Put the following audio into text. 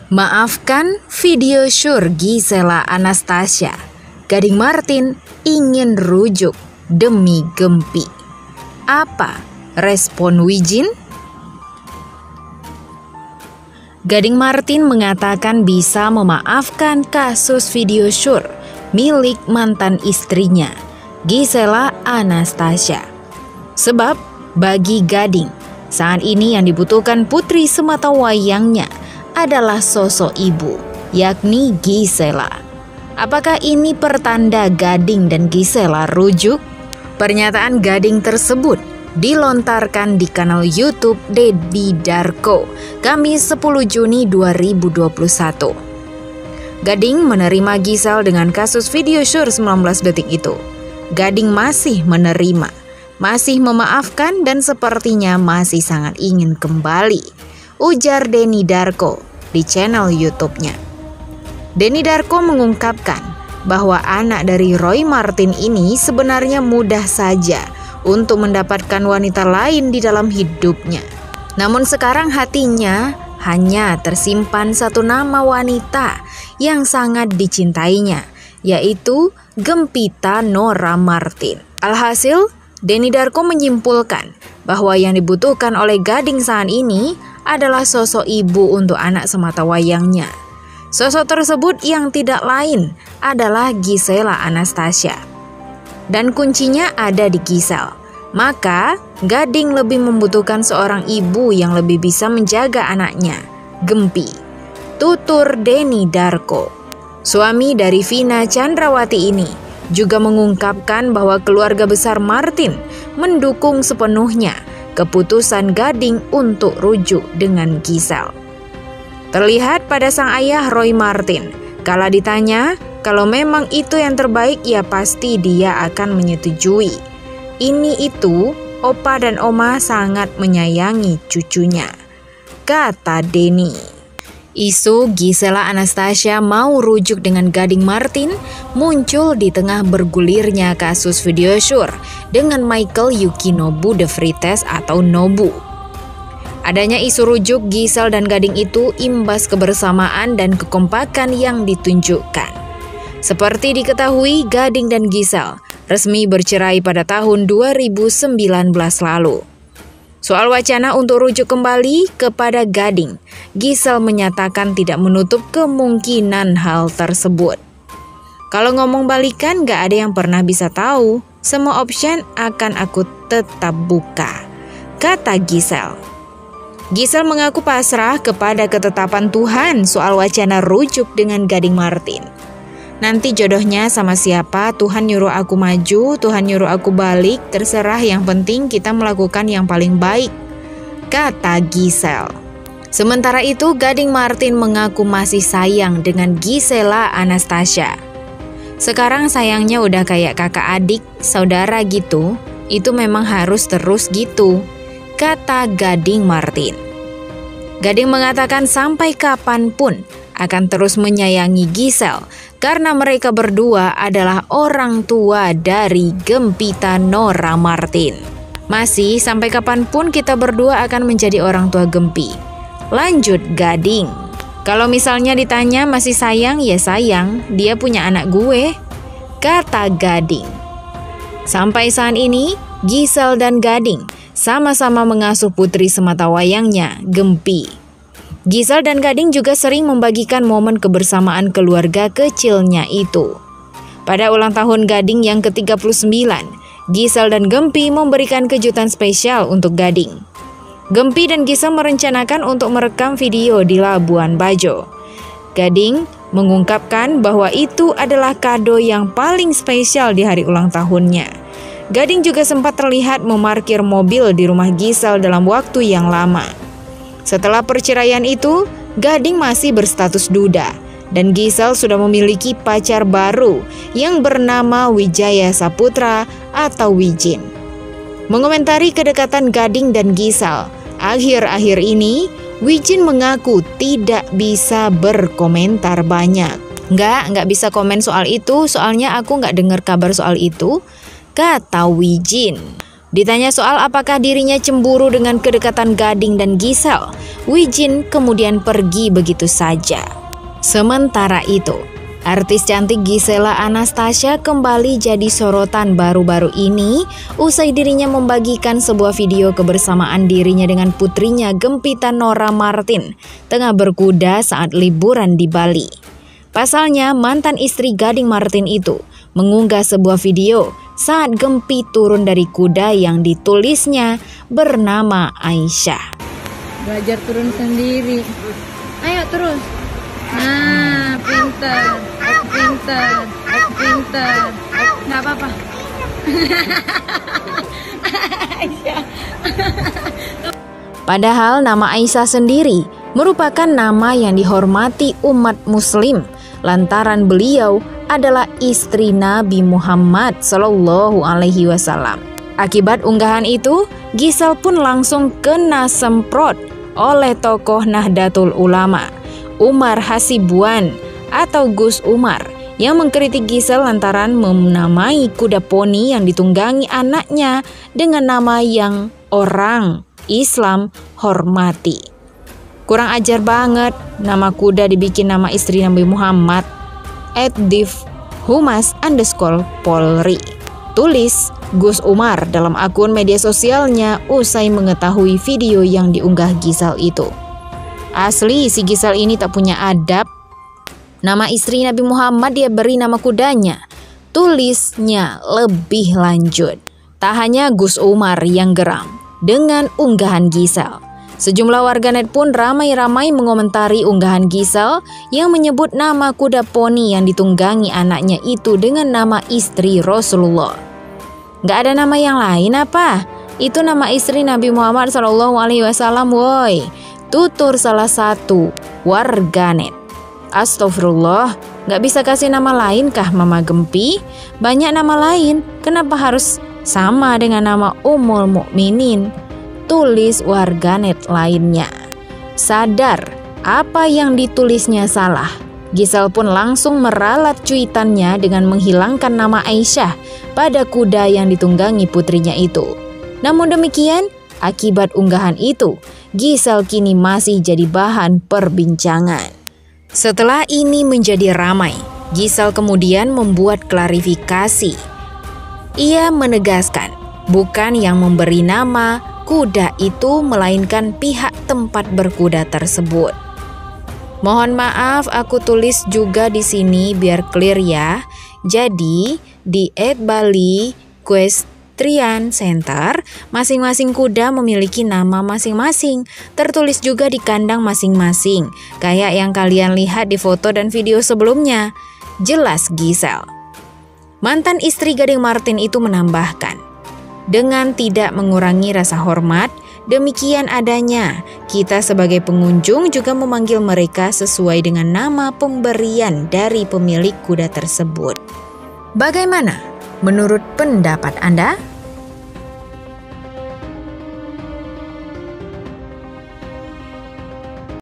Maafkan video syur Gisela Anastasia. Gading Martin ingin rujuk demi Gempi. Apa respon Wijin? Gading Martin mengatakan bisa memaafkan kasus video syur milik mantan istrinya, Gisela Anastasia. Sebab bagi Gading, saat ini yang dibutuhkan putri sematawayangnya adalah sosok ibu, yakni Gisela. Apakah ini pertanda Gading dan Gisela rujuk? Pernyataan Gading tersebut dilontarkan di kanal YouTube Deddy Darko, Kamis 10 Juni 2021. Gading menerima Gisel dengan kasus video syur 19 detik itu. Gading masih menerima, masih memaafkan dan sepertinya masih sangat ingin kembali, ujar Denny Darko di channel YouTube-nya. Denny Darko mengungkapkan bahwa anak dari Roy Martin ini sebenarnya mudah saja untuk mendapatkan wanita lain di dalam hidupnya. Namun sekarang hatinya hanya tersimpan satu nama wanita yang sangat dicintainya, yaitu Gempita Nora Martin. Alhasil, Denny Darko menyimpulkan bahwa yang dibutuhkan oleh Gading saat ini adalah sosok ibu untuk anak sematawayangnya. Sosok tersebut yang tidak lain adalah Gisela Anastasia. Dan kuncinya ada di Gisel. Maka, Gading lebih membutuhkan seorang ibu yang lebih bisa menjaga anaknya, Gempi. Tutur Denny Darko. Suami dari Vina Chandrawati ini juga mengungkapkan bahwa keluarga besar Martin mendukung sepenuhnya keputusan Gading untuk rujuk dengan Gisel. Terlihat pada sang ayah Roy Martin, kala ditanya kalau memang itu yang terbaik, ya pasti dia akan menyetujui. Ini itu, opa dan oma sangat menyayangi cucunya, kata Denny. Isu Gisela Anastasia mau rujuk dengan Gading Martin muncul di tengah bergulirnya kasus video syur dengan Michael Yukinobu De Vrites atau Nobu. Adanya isu rujuk Gisel dan Gading itu imbas kebersamaan dan kekompakan yang ditunjukkan. Seperti diketahui, Gading dan Gisel resmi bercerai pada tahun 2019 lalu. Soal wacana untuk rujuk kembali kepada Gading, Gisel menyatakan tidak menutup kemungkinan hal tersebut. Kalau ngomong balikan gak ada yang pernah bisa tahu, semua option akan aku tetap buka, kata Gisel. Gisel mengaku pasrah kepada ketetapan Tuhan soal wacana rujuk dengan Gading Martin. Nanti jodohnya sama siapa, Tuhan nyuruh aku maju, Tuhan nyuruh aku balik, terserah, yang penting kita melakukan yang paling baik, kata Gisel. Sementara itu, Gading Martin mengaku masih sayang dengan Gisela Anastasia. Sekarang sayangnya udah kayak kakak adik, saudara gitu, itu memang harus terus gitu, kata Gading Martin. Gading mengatakan sampai kapanpun akan terus menyayangi Gisel karena mereka berdua adalah orang tua dari Gempita Nora Martin. Masih sampai kapanpun kita berdua akan menjadi orang tua Gempi, lanjut Gading. Kalau misalnya ditanya masih sayang, ya sayang, dia punya anak gue, kata Gading. Sampai saat ini, Gisel dan Gading sama-sama mengasuh putri sematawayangnya, Gempi. Gisel dan Gading juga sering membagikan momen kebersamaan keluarga kecilnya itu. Pada ulang tahun Gading yang ke-39, Gisel dan Gempi memberikan kejutan spesial untuk Gading. Gempi dan Gisel merencanakan untuk merekam video di Labuan Bajo. Gading mengungkapkan bahwa itu adalah kado yang paling spesial di hari ulang tahunnya. Gading juga sempat terlihat memarkir mobil di rumah Gisel dalam waktu yang lama. Setelah perceraian itu, Gading masih berstatus duda dan Gisel sudah memiliki pacar baru yang bernama Wijaya Saputra atau Wijin. Mengomentari kedekatan Gading dan Gisel, akhir-akhir ini Wijin mengaku tidak bisa berkomentar banyak. Nggak bisa komen soal itu, soalnya aku nggak dengar kabar soal itu, kata Wijin. Ditanya soal apakah dirinya cemburu dengan kedekatan Gading dan Gisel, Wijin kemudian pergi begitu saja. Sementara itu, artis cantik Gisela Anastasia kembali jadi sorotan baru-baru ini usai dirinya membagikan sebuah video kebersamaan dirinya dengan putrinya Gempita Nora Martin tengah berkuda saat liburan di Bali. Pasalnya, mantan istri Gading Martin itu mengunggah sebuah video saat Gempi turun dari kuda yang ditulisnya bernama Aisyah. Belajar turun sendiri. Ayo terus. Nah, pintar. Nggak apa-apa. Aisyah. Padahal nama Aisyah sendiri merupakan nama yang dihormati umat muslim lantaran beliau adalah istri Nabi Muhammad SAW. Akibat unggahan itu, Gisel pun langsung kena semprot oleh tokoh Nahdlatul Ulama, Umar Hasibuan atau Gus Umar, yang mengkritik Gisel lantaran menamai kuda poni yang ditunggangi anaknya dengan nama yang orang Islam hormati. Kurang ajar banget, nama kuda dibikin nama istri Nabi Muhammad. @divhumas_polri, tulis Gus Umar dalam akun media sosialnya usai mengetahui video yang diunggah Gisel itu. Asli si Gisel ini tak punya adab. Nama istri Nabi Muhammad dia beri nama kudanya. Tulisnya lebih lanjut. Tak hanya Gus Umar yang geram dengan unggahan Gisel. Sejumlah warganet pun ramai-ramai mengomentari unggahan Gisel yang menyebut nama kuda poni yang ditunggangi anaknya itu dengan nama istri Rasulullah. Gak ada nama yang lain apa? Itu nama istri Nabi Muhammad SAW, woi. Tutur salah satu warganet. Astagfirullah, gak bisa kasih nama lain kah Mama Gempi? Banyak nama lain, kenapa harus sama dengan nama Ummul Mukminin? Tulis warganet lainnya. Sadar apa yang ditulisnya salah, Gisel pun langsung meralat cuitannya dengan menghilangkan nama Aisyah pada kuda yang ditunggangi putrinya itu. Namun demikian, akibat unggahan itu, Gisel kini masih jadi bahan perbincangan. Setelah ini menjadi ramai, Gisel kemudian membuat klarifikasi. Ia menegaskan, bukan yang memberi nama kuda itu melainkan pihak tempat berkuda tersebut. Mohon maaf, aku tulis juga di sini biar clear ya. Jadi di @Bali Equestrian Center, masing-masing kuda memiliki nama masing-masing, tertulis juga di kandang masing-masing, kayak yang kalian lihat di foto dan video sebelumnya. Jelas Gisel. Mantan istri Gading Martin itu menambahkan, dengan tidak mengurangi rasa hormat, demikian adanya. Kita sebagai pengunjung juga memanggil mereka sesuai dengan nama pemberian dari pemilik kuda tersebut. Bagaimana menurut pendapat Anda?